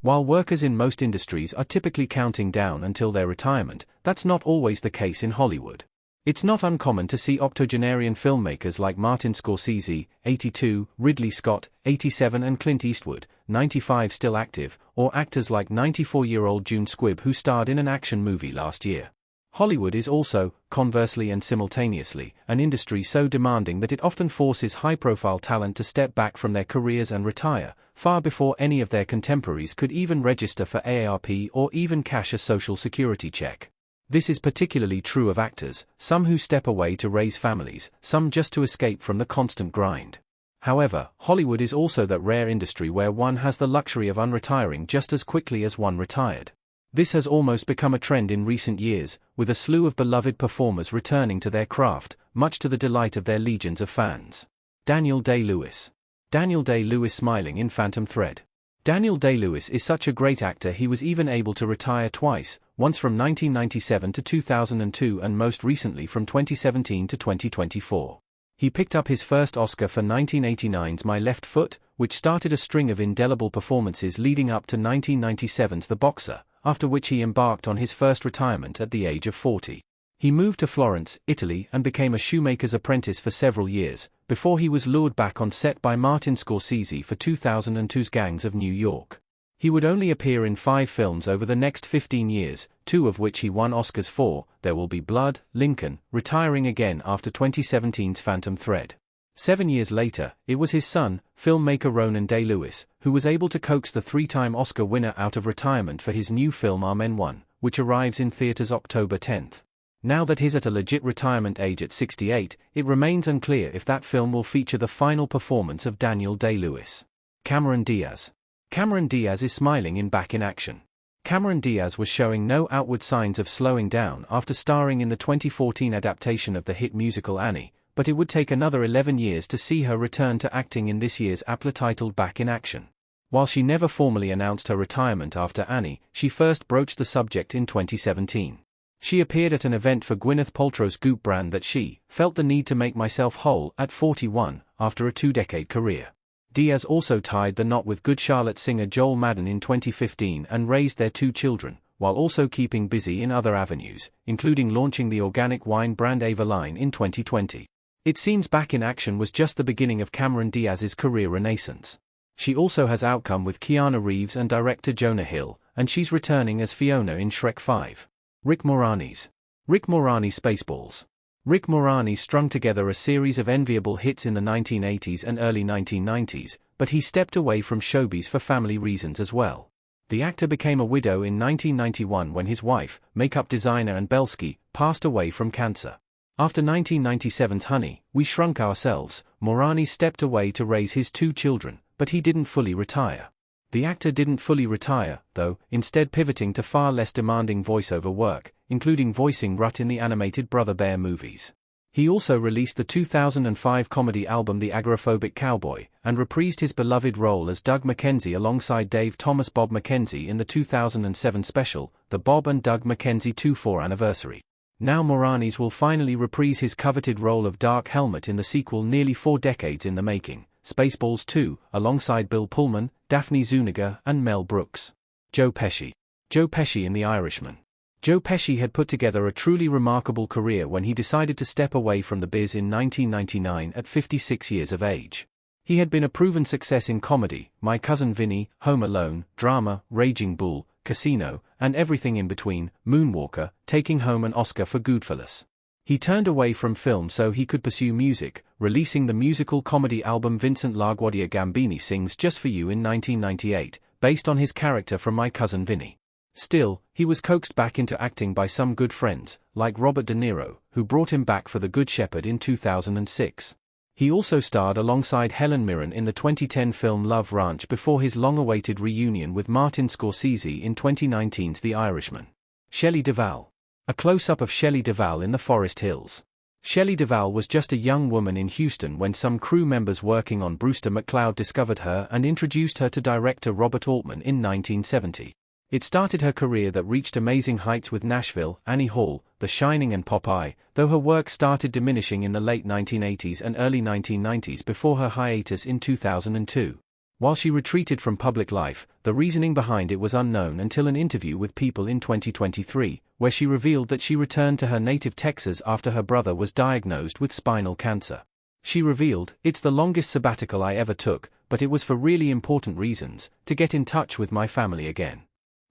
While workers in most industries are typically counting down until their retirement, that's not always the case in Hollywood. It's not uncommon to see octogenarian filmmakers like Martin Scorsese, 82, Ridley Scott, 87 and Clint Eastwood, 95 still active, or actors like 94-year-old June Squibb who starred in an action movie last year. Hollywood is also, conversely and simultaneously, an industry so demanding that it often forces high-profile talent to step back from their careers and retire, far before any of their contemporaries could even register for AARP or even cash a social security check. This is particularly true of actors, some who step away to raise families, some just to escape from the constant grind. However, Hollywood is also that rare industry where one has the luxury of unretiring just as quickly as one retired. This has almost become a trend in recent years, with a slew of beloved performers returning to their craft, much to the delight of their legions of fans. Daniel Day-Lewis. Daniel Day-Lewis smiling in Phantom Thread. Daniel Day-Lewis is such a great actor he was even able to retire twice, once from 1997 to 2002 and most recently from 2017 to 2024. He picked up his first Oscar for 1989's My Left Foot, which started a string of indelible performances leading up to 1997's The Boxer, after which he embarked on his first retirement at the age of 40. He moved to Florence, Italy and became a shoemaker's apprentice for several years, before he was lured back on set by Martin Scorsese for 2002's Gangs of New York. He would only appear in 5 films over the next 15 years, 2 of which he won Oscars for, There Will Be Blood, Lincoln, retiring again after 2017's Phantom Thread. 7 years later, it was his son, filmmaker Ronan Day-Lewis, who was able to coax the 3-time Oscar winner out of retirement for his new film Amen 1, which arrives in theaters October 10th. Now that he's at a legit retirement age at 68, it remains unclear if that film will feature the final performance of Daniel Day-Lewis. Cameron Diaz. Cameron Diaz is smiling in Back in Action. Cameron Diaz was showing no outward signs of slowing down after starring in the 2014 adaptation of the hit musical Annie, but it would take another 11 years to see her return to acting in this year's aptly titled Back in Action. While she never formally announced her retirement after Annie, she first broached the subject in 2017. She appeared at an event for Gwyneth Paltrow's Goop brand that she felt the need to make myself whole at 41, after a 2-decade career. Diaz also tied the knot with Good Charlotte singer Joel Madden in 2015 and raised their 2 children, while also keeping busy in other avenues, including launching the organic wine brand Ava line in 2020. It seems Back in Action was just the beginning of Cameron Diaz's career renaissance. She also has Outcome with Keanu Reeves and director Jonah Hill, and she's returning as Fiona in Shrek 5. Rick Moranis. Rick Moranis Spaceballs. Rick Moranis strung together a series of enviable hits in the 1980s and early 1990s, but he stepped away from showbiz for family reasons as well. The actor became a widow in 1991 when his wife, makeup designer Anne Belsky, passed away from cancer. After 1997's Honey, We Shrunk Ourselves, Moranis stepped away to raise his 2 children, but he didn't fully retire. The actor didn't fully retire, though, instead pivoting to far less demanding voiceover work, including voicing Rut in the animated Brother Bear movies. He also released the 2005 comedy album The Agoraphobic Cowboy, and reprised his beloved role as Doug McKenzie alongside Dave Thomas Bob McKenzie in the 2007 special, The Bob and Doug McKenzie 2-4 Anniversary. Now Moranis will finally reprise his coveted role of Dark Helmet in the sequel nearly 4 decades in the making, Spaceballs 2, alongside Bill Pullman, Daphne Zuniga and Mel Brooks. Joe Pesci. Joe Pesci in The Irishman. Joe Pesci had put together a truly remarkable career when he decided to step away from the biz in 1999 at 56 years of age. He had been a proven success in comedy, My Cousin Vinny, Home Alone, drama, Raging Bull, Casino, and everything in between, Moonwalker, taking home an Oscar for Goodfellas. He turned away from film so he could pursue music, releasing the musical comedy album Vincent LaGuardia Gambini Sings Just For You in 1998, based on his character from My Cousin Vinny. Still, he was coaxed back into acting by some good friends, like Robert De Niro, who brought him back for The Good Shepherd in 2006. He also starred alongside Helen Mirren in the 2010 film Love Ranch before his long-awaited reunion with Martin Scorsese in 2019's The Irishman. Shelley Duvall. A close-up of Shelley Duvall in the Forest Hills. Shelley Duvall was just a young woman in Houston when some crew members working on Brewster McCloud discovered her and introduced her to director Robert Altman in 1970. It started her career that reached amazing heights with Nashville, Annie Hall, The Shining and Popeye, though her work started diminishing in the late 1980s and early 1990s before her hiatus in 2002. While she retreated from public life, the reasoning behind it was unknown until an interview with People in 2023, where she revealed that she returned to her native Texas after her brother was diagnosed with spinal cancer. She revealed, "It's the longest sabbatical I ever took, but it was for really important reasons, to get in touch with my family again."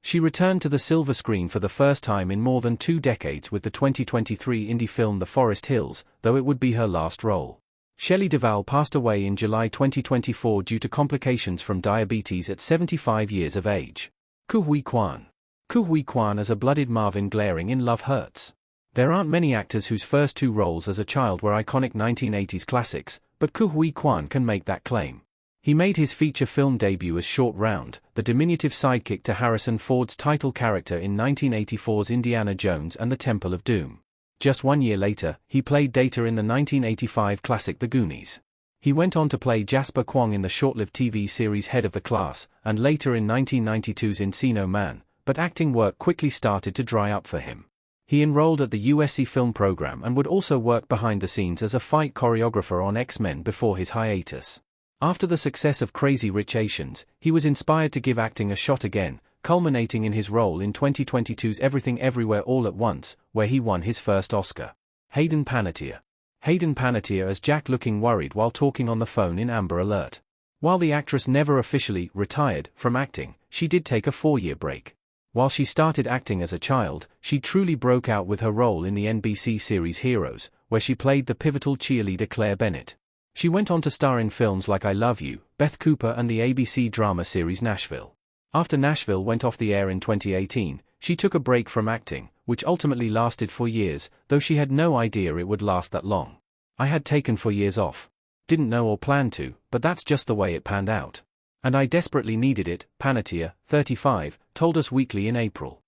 She returned to the silver screen for the first time in more than 2 decades with the 2023 indie film The Forest Hills, though it would be her last role. Shelley Duvall passed away in July 2024 due to complications from diabetes at 75 years of age. Ke Huy Quan. Ke Huy Quan as a blooded Marvin glaring in Love Hurts. There aren't many actors whose first 2 roles as a child were iconic 1980s classics, but Ke Huy Quan can make that claim. He made his feature film debut as Short Round, the diminutive sidekick to Harrison Ford's title character in 1984's Indiana Jones and the Temple of Doom. Just 1 year later, he played Data in the 1985 classic The Goonies. He went on to play Jasper Kwong in the short-lived TV series Head of the Class, and later in 1992's Encino Man, but acting work quickly started to dry up for him. He enrolled at the USC film program and would also work behind the scenes as a fight choreographer on X-Men before his hiatus. After the success of Crazy Rich Asians, he was inspired to give acting a shot again, culminating in his role in 2022's Everything Everywhere All at Once, where he won his first Oscar. Hayden Panettiere. Hayden Panettiere as Jack looking worried while talking on the phone in Amber Alert. While the actress never officially retired from acting, she did take a 4-year break. While she started acting as a child, she truly broke out with her role in the NBC series Heroes, where she played the pivotal cheerleader Claire Bennett. She went on to star in films like I Love You, Beth Cooper and the ABC drama series Nashville. After Nashville went off the air in 2018, she took a break from acting, which ultimately lasted 4 years, though she had no idea it would last that long. "I had taken 4 years off. Didn't know or plan to, but that's just the way it panned out. And I desperately needed it," Panettiere, 35, told Us Weekly in April.